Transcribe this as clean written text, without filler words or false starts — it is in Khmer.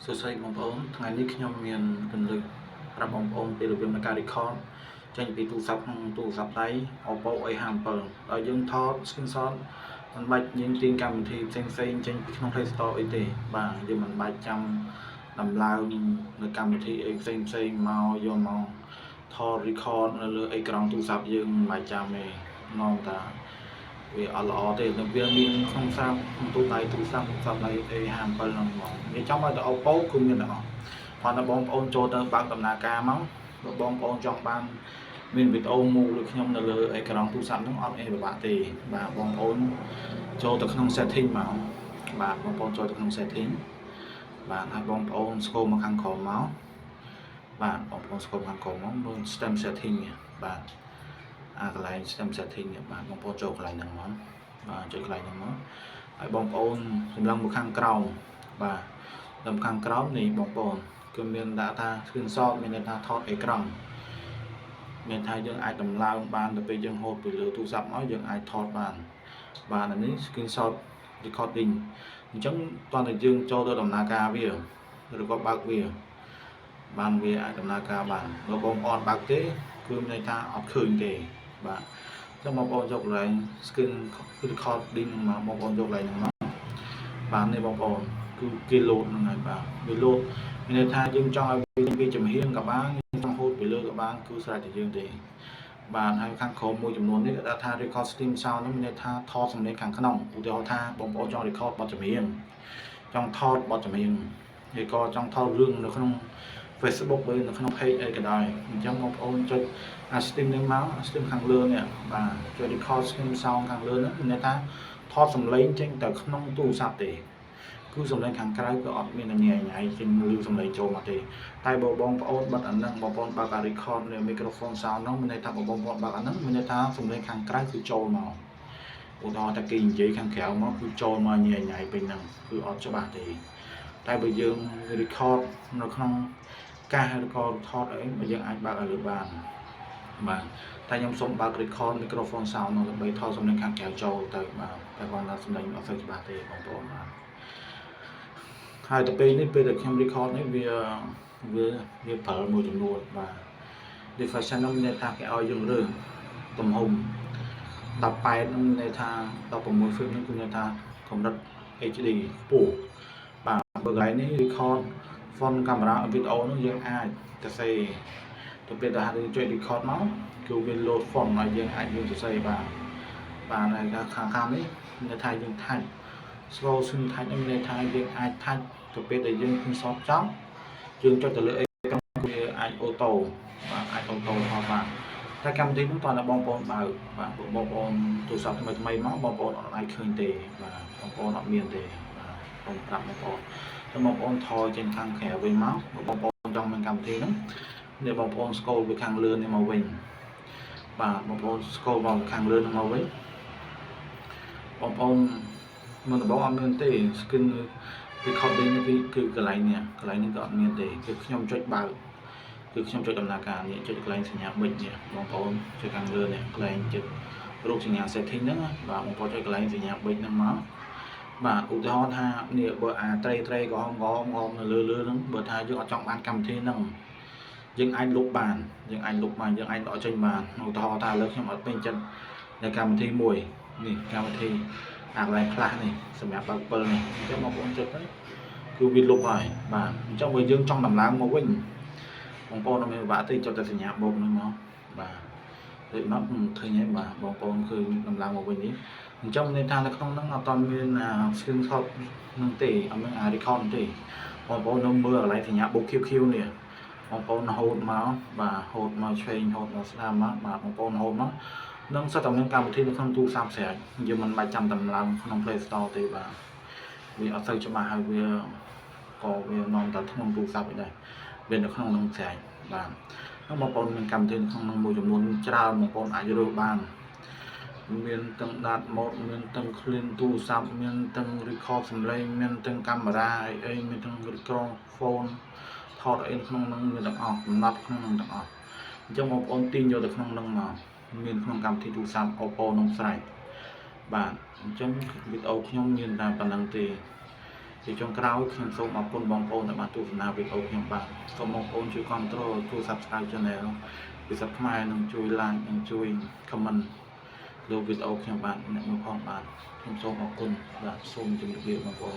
សួស្តីបងប្អូនថ្ងៃនេះខ្ញុំមានគន្លឹះប្រាប់បងប្អូនពីរបៀបនៃការ record ចេញពីទូរស័ព្ទក្នុងទូរស័ព្ទដៃ Oppo A57 ដោយយើងថត screenshot មិនបាច់យើងទាញកម្មវិធីផ្សេងៗចេញពីក្នុង Play Store អីទេបាទយើងមិនបាច់ចាំដំឡើងនៅកម្មវិធីអីផ្សេងមកយកមកថត record នៅលើអេក្រង់ទូរស័ព្ទយើងមិនបាច់ចាំទេនាំតាវាអត់ល្អទេនៅវាមានក្នុងសាប់ទូដៃទូរស័ព្ទដៃ A57 ហ្នឹងហ្មងនិយាយចំឲ្យទៅ Oppo គឺមានទាំងអស់គាត់តែបងប្អូនចូលទៅបើកដំណើរការមកបើបងប្អូនចង់បានមានវីដេអូមូលដូចខ្ញុំនៅលើអេក្រង់ទូរស័ព្ទហ្នឹងអត់អីពិបាកទេបាទបងប្អូនចូលទៅក្នុង setting មកបាទបងប្អូនចូលទៅក្នុង setting បាទហើយបងប្អូនស្គរមកខាងក្រោមមកបាទបងប្អូនស្គរខាងក្រោមមកមើល stem setting បាទកន្លែង stem setting បាទបងប្អូនចូលកន្លែងហ្នឹងមកបាទចូលកន្លែងហ្នឹងមកហើយបងប្អូនសម្លឹងមកខាងក្រោមបាទដល់ខាងក្រោមនេះបងប្អូនគឺមានដាក់ថា screenshot មានន័យថាថតអេក្រង់មានថាយើងអាចដំឡើងបានទៅពេលយើងហូតពីលើទូរស័ព្ទមកយើងអាចថតបានបាទអានេះ screenshot recording អញ្ចឹងតោះតែយើងចូលទៅដំណើរការវាឬក៏បើកវាបានវាអាចដំណើរការបានបើបងប្អូនបើកទេគឺមានន័យថាអត់ឃើញទេបាទអញ្ចឹងបងប្អូនយកកន្លែង screen recording មកបងប្អូនយកកន្លែងហ្នឹងមកបាទនេះបងប្អូនគឺគេលោតហ្នឹងហើយបាទវាលោតមានន័យថាយើងចង់ឲ្យវាចំហៀងក៏បានចង់ហូតពីលើក៏បានគឺស្រេចតែយើងទេបាទហើយខាងក្រោមមួយចំនួននេះគេដាក់ថា record stream sound ហ្នឹងមានន័យថាថតសំឡេងខាងក្នុងឧទាហរណ៍ថាបងប្អូនចង់ record បទចម្រៀងចង់ថតបទចម្រៀងឬក៏ចង់ថតរឿងនៅក្នុង Facebook ឬនៅក្នុង page អីក៏ដោយអញ្ចឹងបងប្អូនចុចអា stream នេះមក stream ខាងលើនេះបាទចុច record stream sound ខាងលើហ្នឹងមានន័យថាថតសំឡេងចេញទៅក្នុងទូរស័ព្ទទេគឺសំឡេងខាងក្រៅក៏អត់មានញ៉ៃញ៉ៃចេញឮសំឡេងចូលមកទេតែបើបងប្អូនបិទអាហ្នឹងបងប្អូនបើកអា record នៅ microphone sound ហ្នឹងមានន័យថាបងប្អូនបើកអាហ្នឹងមានន័យថាសំឡេងខាងក្រៅគឺចូលមកឧទាហរណ៍ថាគេនិយាយខាងក្រៅមកគឺចូលមកញ៉ៃញ៉ៃពេញហ្នឹងគឺអត់ច្បាស់ទេតែបើយើង record នៅក្នុងការឬក៏ថតអីបើយើងអាចបើកឲ្យលើបានបាទតែខ្ញុំសូមបើក record microphone sound នោះដើម្បីថតសំឡេងខាងក្រៅចូលទៅបាទតែបងថាសំឡេងអត់សូវច្បាស់ទេបងប្អូនបាទហើយទៅពេលនេះពេលដែលខ្ញុំ record នេះវាប្រើមួយចំនួនបាទ definition នោះមានន័យថាគេឲ្យយើងរើសទំហំ18នោះមានន័យថា16 frame នោះគឺមានន័យថាកម្រិត HD ខ្ពស់បាទបើកន្លែងនេះ record phone camera video នោះយើងអាចទៅសេទៅពេលដែលយើងចុច record មកគឺវា load phone ឲ្យយើងអាចយើងសរសេរបាទហើយខាងនេះមានន័យថាយើង touch scroll swing touch នេះមានន័យថាយើងអាច touch ទៅពេលដែលយើងឃើញសតចង់យើងចុចទៅលើអេក្រង់វាអាចអូតូបាទអាចអូតូថតបានតែកម្មវិធីនោះតើបងប្អូនបើបាទបងប្អូនទូរស័ព្ទថ្មីមកបងប្អូនអត់អាចឃើញទេបាទបងប្អូនអត់មានទេបាទខ្ញុំប្រាប់បងប្អូនតែបងប្អូនថយចេញខាងក្រៅវិញមកបងប្អូនចង់មានកម្មវិធីហ្នឹងនេះបងប្អូន scroll ពីខាងលើនេះមកវិញបាទបងប្អូន scroll មកខាងលើនេះមកវិញបងប្អូនមិនដំបងអត់មានទេ screen recording នេះគឺកន្លែងនេះក៏អត់មានទេគឺខ្ញុំចុចបើកគឺខ្ញុំចុចដំណើរការនេះចុចកន្លែងសញ្ញាប៊ិចនេះបងប្អូនចុចខាងលើនេះកន្លែងចុចរូបសញ្ញា setting ហ្នឹងបាទបងប្អូនចុចកន្លែងសញ្ញាប៊ិចហ្នឹងមកបាទឧទាហរណ៍ថានេះបើអាត្រីក្រហមនៅលើហ្នឹងបើថាយើងអត់ចង់បានកម្មវិធីហ្នឹងយើងអាចលុបបានយើងអាចដកចេញបានឧទាហរណ៍ថាឥឡូវខ្ញុំអត់ពេញចិត្តនៅកម្មវិធីមួយនេះកម្មវិធីអាកន្លែងខ្លះនេះសម្រាប់បើក7នេះអញ្ចឹងបងប្អូនចុចទៅគឺវាលុបហើយបាទអញ្ចឹងបើយើងចង់ដំឡើងមកវិញបងប្អូនអត់មានពិបាកទេចុចតែសញ្ញាបូកហ្នឹងមកបាទដូចមកឃើញហើយបាទបងប្អូនឃើញដំឡើងមកវិញនេះអញ្ចឹងមានថានៅក្នុងហ្នឹងអត់ទាន់មាន screenshot ហ្នឹងទេអត់មាន record ទេបងប្អូននៅមើលកន្លែងសញ្ញាបូក QQ នេះបងប្អូនហូតមកបាទហូតមកឆ្វេងហូតមកស្ដាំមកបាទបងប្អូនហូតមកនឹងសិតតែមានកម្មវិធីនៅក្នុងទូរស័ព្ទស្រាប់យើងមិនបាច់ចាំដំឡើងក្នុង Play Store ទេបាទវាអត់សូវច្បាស់ហើយវាក៏វានាំតែក្នុងទូរស័ព្ទឯដែរវានៅក្នុងនឹងស្រាប់បាទហើយបងប្អូនមានកម្មវិធីនៅក្នុងនឹងមួយចំនួនច្រើនបងប្អូនអាចរើសបានមានទាំង data mode មានទាំង clean ទូរស័ព្ទមានទាំង record សំឡេងមានទាំងកាមេរ៉ាអីមានទាំង record phone ថតអីក្នុងនឹងមានទាំងអស់កំណត់ក្នុងនឹងទាំងអស់អញ្ចឹងបងប្អូនទាញយកទៅក្នុងនឹងមកមានក្នុងកម្មវិធីទូរស័ព្ទ Oppo នឹងស្រេចបាទអញ្ចឹងវីដេអូខ្ញុំមានតែប៉ុណ្្នឹងទេ thì trong cái áo khi số mà con bóng ôn là bạn tụ nào việc ấu hiện bạn số bóng ôn chui control chui subscribe channel vì sắp mai nông chui like and chui comment lưu việc ấu hiện bạn nhận một phong bạn trong số mà con là xung trong việc bóng ôn